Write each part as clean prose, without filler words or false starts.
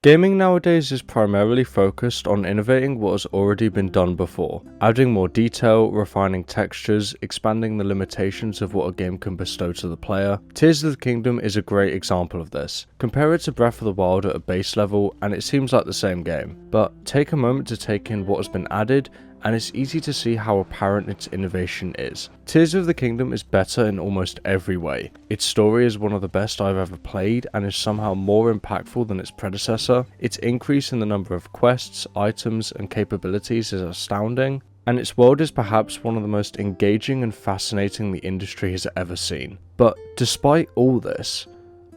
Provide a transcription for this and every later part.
Gaming nowadays is primarily focused on innovating what has already been done before, adding more detail, refining textures, expanding the limitations of what a game can bestow to the player. Tears of the Kingdom is a great example of this. Compare it to Breath of the Wild at a base level and it seems like the same game, but take a moment to take in what has been added and it's easy to see how apparent its innovation is. Tears of the Kingdom is better in almost every way. Its story is one of the best I've ever played and is somehow more impactful than its predecessor. Its increase in the number of quests, items, and capabilities is astounding, and its world is perhaps one of the most engaging and fascinating the industry has ever seen. But despite all this,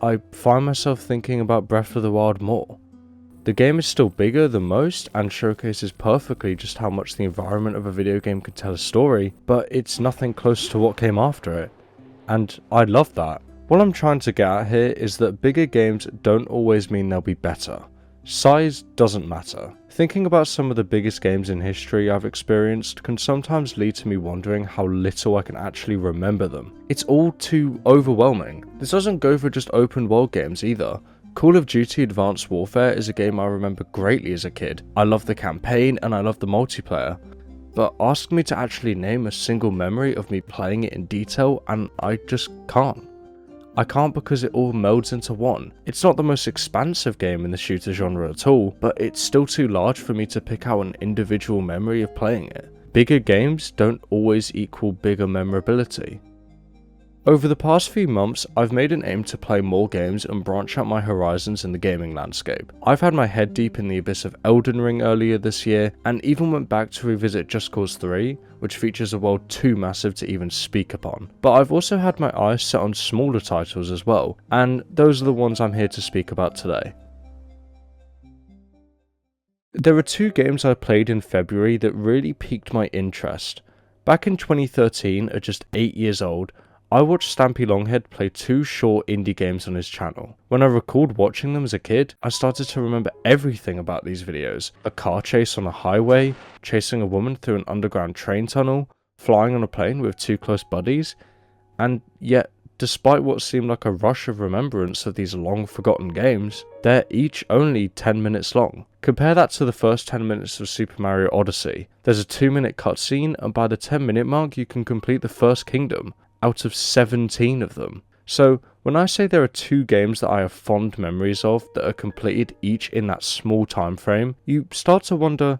I find myself thinking about Breath of the Wild more. The game is still bigger than most and showcases perfectly just how much the environment of a video game can tell a story, but it's nothing close to what came after it. And I love that. What I'm trying to get at here is that bigger games don't always mean they'll be better. Size doesn't matter. Thinking about some of the biggest games in history I've experienced can sometimes lead to me wondering how little I can actually remember them. It's all too overwhelming. This doesn't go for just open world games either. Call of Duty Advanced Warfare is a game I remember greatly as a kid. I love the campaign and I love the multiplayer. But ask me to actually name a single memory of me playing it in detail and I just can't. I can't because it all melds into one. It's not the most expansive game in the shooter genre at all, but it's still too large for me to pick out an individual memory of playing it. Bigger games don't always equal bigger memorability. Over the past few months, I've made an aim to play more games and branch out my horizons in the gaming landscape. I've had my head deep in the abyss of Elden Ring earlier this year, and even went back to revisit Just Cause 3, which features a world too massive to even speak upon. But I've also had my eyes set on smaller titles as well, and those are the ones I'm here to speak about today. There are two games I played in February that really piqued my interest. Back in 2013, at just 8 years old, I watched Stampy Longhead play two short indie games on his channel. When I recalled watching them as a kid, I started to remember everything about these videos. A car chase on a highway, chasing a woman through an underground train tunnel, flying on a plane with two close buddies, and yet, despite what seemed like a rush of remembrance of these long forgotten games, they're each only 10 minutes long. Compare that to the first 10 minutes of Super Mario Odyssey. There's a 2-minute cutscene and by the 10-minute mark you can complete the first kingdom, out of 17 of them. So when I say there are two games that I have fond memories of that are completed each in that small time frame, you start to wonder,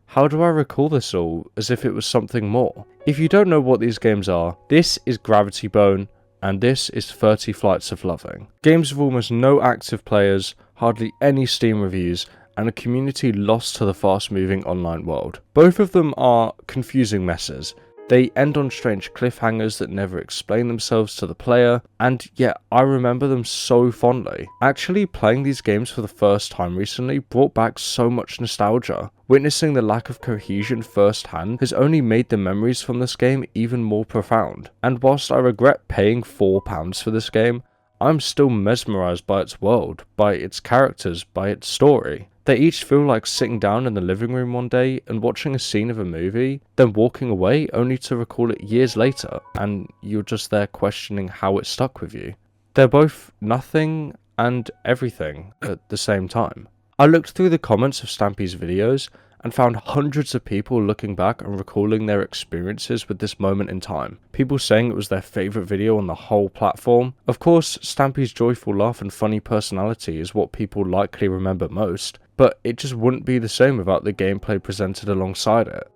how do I recall this all as if it was something more? If you don't know what these games are, this is Gravity Bone and this is 30 Flights of Loving. Games with almost no active players, hardly any Steam reviews, and a community lost to the fast-moving online world. Both of them are confusing messes. They end on strange cliffhangers that never explain themselves to the player, and yet I remember them so fondly. Actually playing these games for the first time recently brought back so much nostalgia. Witnessing the lack of cohesion firsthand has only made the memories from this game even more profound. And whilst I regret paying £4 for this game, I'm still mesmerised by its world, by its characters, by its story. They each feel like sitting down in the living room one day and watching a scene of a movie, then walking away only to recall it years later, and you're just there questioning how it stuck with you. They're both nothing and everything at the same time. I looked through the comments of Stampy's videos and found hundreds of people looking back and recalling their experiences with this moment in time. People saying it was their favourite video on the whole platform. Of course, Stampy's joyful laugh and funny personality is what people likely remember most, but it just wouldn't be the same without the gameplay presented alongside it.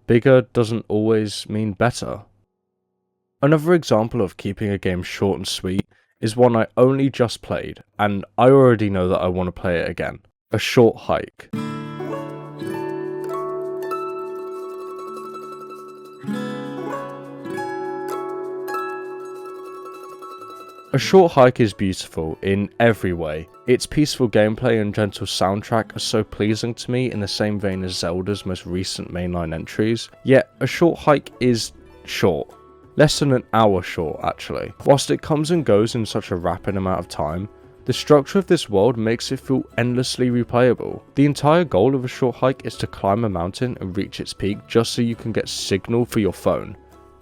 Bigger doesn't always mean better. Another example of keeping a game short and sweet is one I only just played, and I already know that I want to play it again. A Short Hike. A Short Hike is beautiful in every way. Its peaceful gameplay and gentle soundtrack are so pleasing to me in the same vein as Zelda's most recent mainline entries, yet A Short Hike is short. Less than an hour short, actually. Whilst it comes and goes in such a rapid amount of time, the structure of this world makes it feel endlessly replayable. The entire goal of A Short Hike is to climb a mountain and reach its peak just so you can get signal for your phone.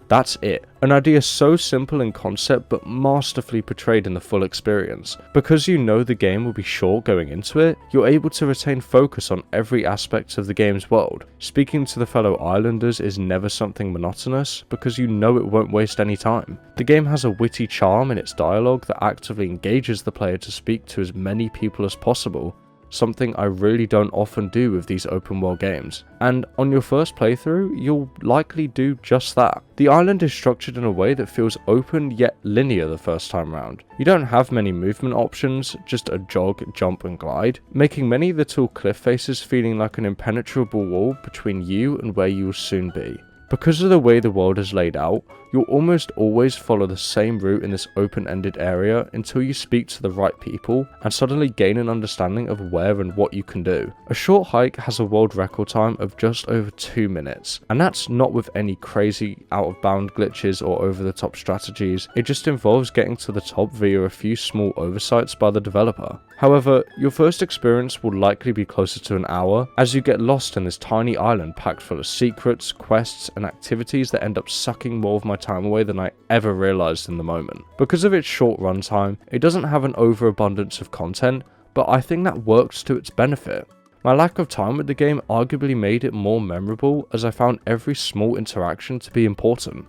That's it. An idea so simple in concept but masterfully portrayed in the full experience. Because you know the game will be short going into it, you're able to retain focus on every aspect of the game's world. Speaking to the fellow islanders is never something monotonous because you know it won't waste any time. The game has a witty charm in its dialogue that actively engages the player to speak to as many people as possible, something I really don't often do with these open world games. And on your first playthrough, you'll likely do just that. The island is structured in a way that feels open yet linear the first time round. You don't have many movement options, just a jog, jump and glide, making many of the tall cliff faces feeling like an impenetrable wall between you and where you will soon be. Because of the way the world is laid out, you'll almost always follow the same route in this open-ended area until you speak to the right people and suddenly gain an understanding of where and what you can do. A short hike has a world record time of just over 2 minutes, and that's not with any crazy out-of-bound glitches or over-the-top strategies. It just involves getting to the top via a few small oversights by the developer. However, your first experience will likely be closer to an hour, as you get lost in this tiny island packed full of secrets, quests, and activities that end up sucking more of my time away than I ever realized in the moment. Because of its short runtime, it doesn't have an overabundance of content, but I think that works to its benefit. My lack of time with the game arguably made it more memorable, as I found every small interaction to be important.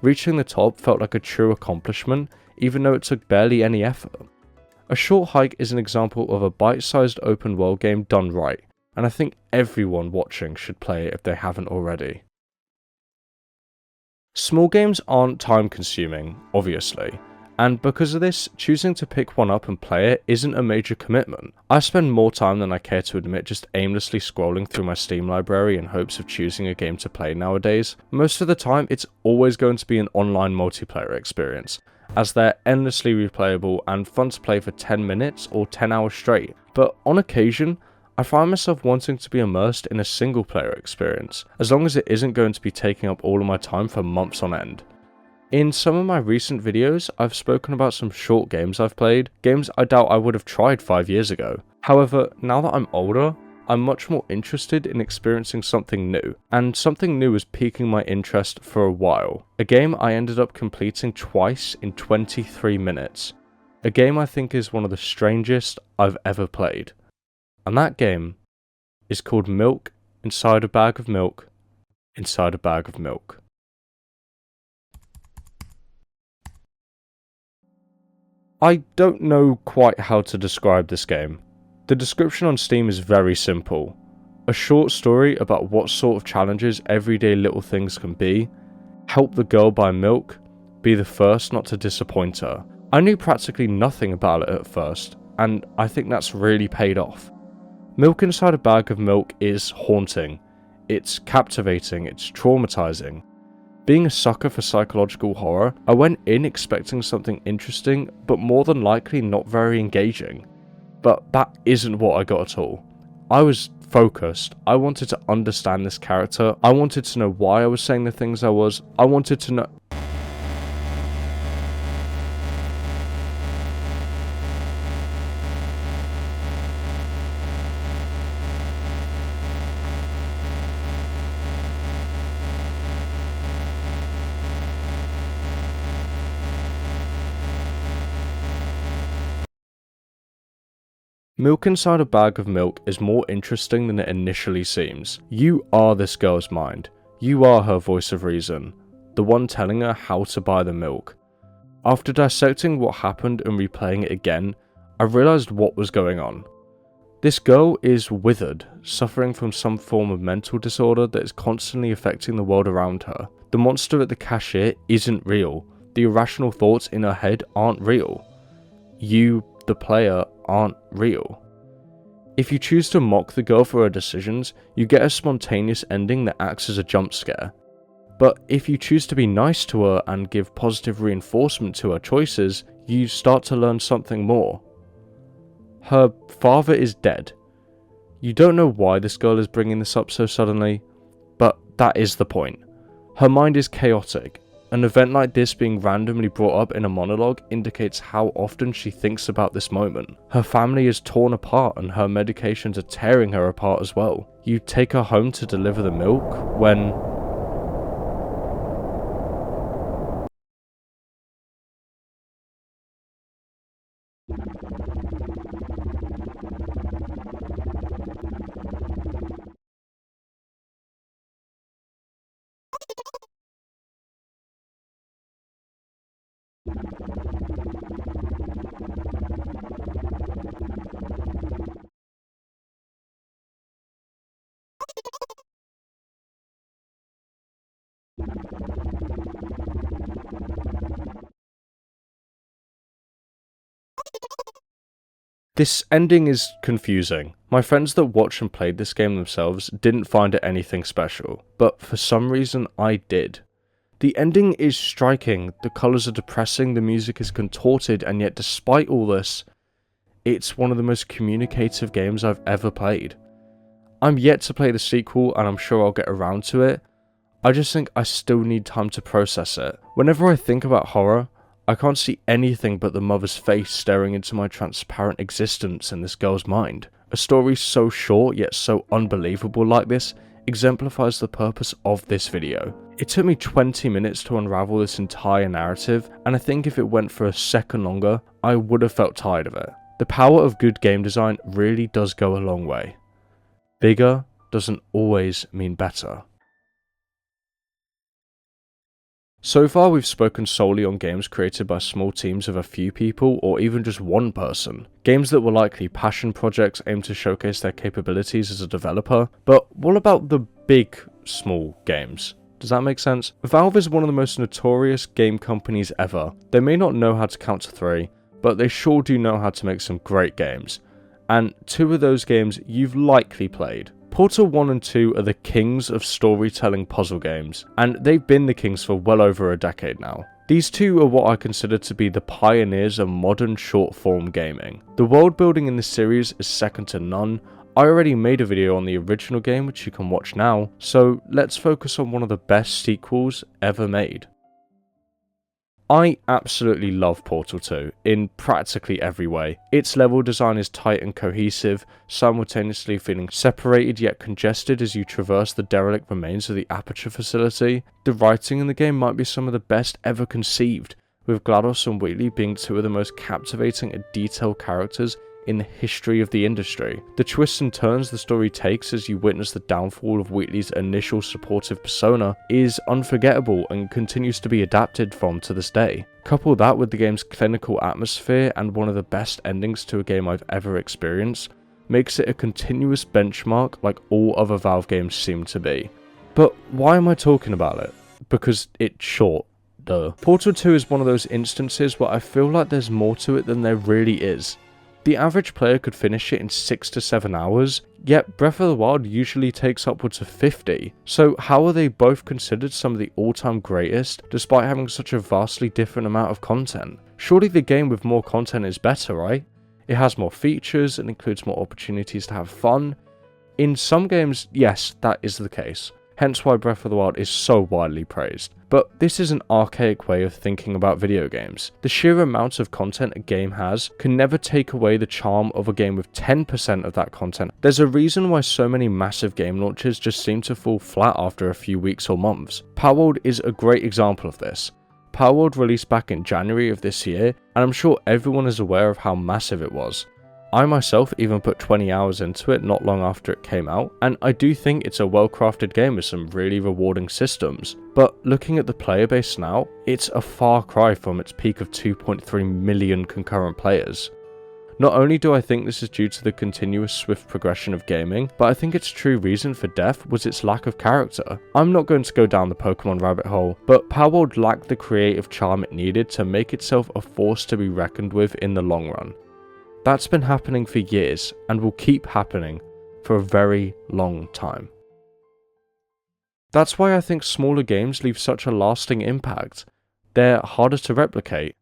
Reaching the top felt like a true accomplishment, even though it took barely any effort. A short hike is an example of a bite-sized open world game done right, and I think everyone watching should play it if they haven't already. Small games aren't time consuming, obviously, and because of this, choosing to pick one up and play it isn't a major commitment. I spend more time than I care to admit just aimlessly scrolling through my Steam library in hopes of choosing a game to play nowadays. Most of the time, it's always going to be an online multiplayer experience, as they're endlessly replayable and fun to play for 10 minutes or 10 hours straight. But on occasion, I find myself wanting to be immersed in a single player experience, as long as it isn't going to be taking up all of my time for months on end. In some of my recent videos, I've spoken about some short games I've played, games I doubt I would have tried 5 years ago. However, now that I'm older, I'm much more interested in experiencing something new, and something new is piquing my interest for a while. A game I ended up completing twice in 23 minutes. A game I think is one of the strangest I've ever played. And that game is called Milk Inside a Bag of Milk Inside a Bag of Milk. I don't know quite how to describe this game. The description on Steam is very simple. A short story about what sort of challenges everyday little things can be, help the girl buy milk, be the first not to disappoint her. I knew practically nothing about it at first, and I think that's really paid off. Milk Inside a Bag of Milk is haunting, it's captivating, it's traumatizing. Being a sucker for psychological horror, I went in expecting something interesting, but more than likely not very engaging. But that isn't what I got at all. I was focused. I wanted to understand this character. I wanted to know why I was saying the things I was. I wanted to know. Milk Inside a Bag of Milk is more interesting than it initially seems. You are this girl's mind. You are her voice of reason, the one telling her how to buy the milk. After dissecting what happened and replaying it again, I realised what was going on. This girl is withered, suffering from some form of mental disorder that is constantly affecting the world around her. The monster at the cashier isn't real. The irrational thoughts in her head aren't real. You, the player, aren't real. If you choose to mock the girl for her decisions, you get a spontaneous ending that acts as a jump scare. But if you choose to be nice to her and give positive reinforcement to her choices, you start to learn something more. Her father is dead. You don't know why this girl is bringing this up so suddenly, but that is the point. Her mind is chaotic. An event like this being randomly brought up in a monologue indicates how often she thinks about this moment. Her family is torn apart and her medications are tearing her apart as well. You take her home to deliver the milk when This ending is confusing. My friends that watched and played this game themselves didn't find it anything special, but for some reason I did. The ending is striking, the colours are depressing, the music is contorted, and yet despite all this, it's one of the most communicative games I've ever played. I'm yet to play the sequel, and I'm sure I'll get around to it. I just think I still need time to process it. Whenever I think about horror, I can't see anything but the mother's face staring into my transparent existence in this girl's mind. A story so short yet so unbelievable like this exemplifies the purpose of this video. It took me 20 minutes to unravel this entire narrative, and I think if it went for a second longer, I would have felt tired of it. The power of good game design really does go a long way. Bigger doesn't always mean better. So far we've spoken solely on games created by small teams of a few people or even just one person. Games that were likely passion projects aimed to showcase their capabilities as a developer, but what about the big, small games? Does that make sense? Valve is one of the most notorious game companies ever. They may not know how to count to 3, but they sure do know how to make some great games. And 2 of those games you've likely played. Portal 1 and 2 are the kings of storytelling puzzle games, and they've been the kings for well over a decade now. These 2 are what I consider to be the pioneers of modern short-form gaming. The world building in this series is second to none. I already made a video on the original game which you can watch now, so let's focus on one of the best sequels ever made. I absolutely love Portal 2 in practically every way. Its level design is tight and cohesive, simultaneously feeling separated yet congested as you traverse the derelict remains of the Aperture facility. The writing in the game might be some of the best ever conceived, with GLaDOS and Wheatley being 2 of the most captivating and detailed characters in the history of the industry. The twists and turns the story takes as you witness the downfall of Wheatley's initial supportive persona is unforgettable and continues to be adapted from to this day. Couple that with the game's clinical atmosphere and one of the best endings to a game I've ever experienced, makes it a continuous benchmark like all other Valve games seem to be. But why am I talking about it? Because it's short. Duh. Portal 2 is one of those instances where I feel like there's more to it than there really is. The average player could finish it in 6 to 7 hours, yet Breath of the Wild usually takes upwards of 50. So how are they both considered some of the all-time greatest, despite having such a vastly different amount of content? Surely the game with more content is better, right? It has more features and includes more opportunities to have fun. In some games, yes, that is the case. Hence why Breath of the Wild is so widely praised. But this is an archaic way of thinking about video games. The sheer amount of content a game has can never take away the charm of a game with 10% of that content. There's a reason why so many massive game launches just seem to fall flat after a few weeks or months. Palworld is a great example of this. Palworld released back in January of this year, and I'm sure everyone is aware of how massive it was. I myself even put 20 hours into it not long after it came out, and I do think it's a well-crafted game with some really rewarding systems. But looking at the player base now, it's a far cry from its peak of 2.3 million concurrent players. Not only do I think this is due to the continuous swift progression of gaming, but I think its true reason for death was its lack of character. I'm not going to go down the Pokemon rabbit hole, but Palworld lacked the creative charm it needed to make itself a force to be reckoned with in the long run. That's been happening for years, and will keep happening for a very long time. That's why I think smaller games leave such a lasting impact. They're harder to replicate.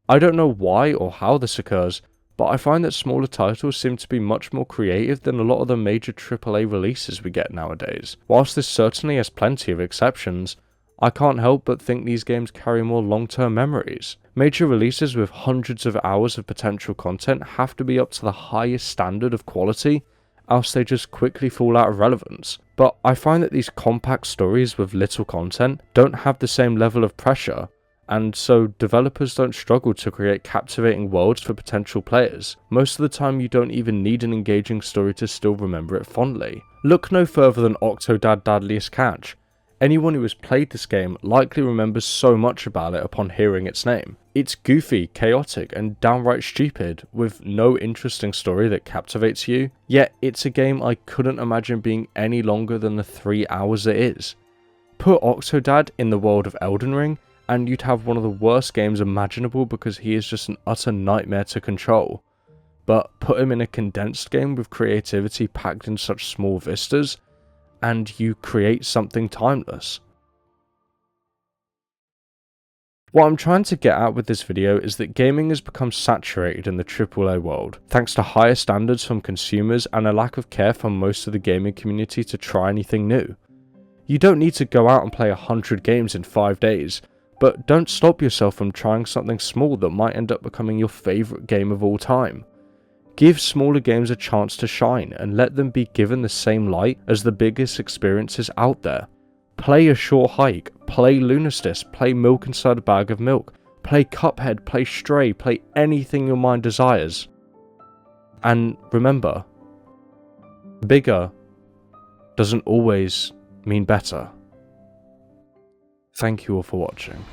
I don't know why or how this occurs, but I find that smaller titles seem to be much more creative than a lot of the major AAA releases we get nowadays. Whilst this certainly has plenty of exceptions, I can't help but think these games carry more long-term memories. Major releases with hundreds of hours of potential content have to be up to the highest standard of quality, else they just quickly fall out of relevance. But I find that these compact stories with little content don't have the same level of pressure, and so developers don't struggle to create captivating worlds for potential players. Most of the time you don't even need an engaging story to still remember it fondly. Look no further than Octodad Dadliest Catch. Anyone who has played this game likely remembers so much about it upon hearing its name. It's goofy, chaotic, and downright stupid, with no interesting story that captivates you, yet it's a game I couldn't imagine being any longer than the 3 hours it is. Put Octodad in the world of Elden Ring, and you'd have one of the worst games imaginable because he is just an utter nightmare to control. but put him in a condensed game with creativity packed in such small vistas, and you create something timeless. What I'm trying to get at with this video is that gaming has become saturated in the AAA world, thanks to higher standards from consumers and a lack of care from most of the gaming community to try anything new. You don't need to go out and play 100 games in 5 days, but don't stop yourself from trying something small that might end up becoming your favourite game of all time. Give smaller games a chance to shine and let them be given the same light as the biggest experiences out there. Play A Short Hike, play Lunastice, play Milk Inside a Bag of Milk, play Cuphead, play Stray, play anything your mind desires. And remember, bigger doesn't always mean better. Thank you all for watching.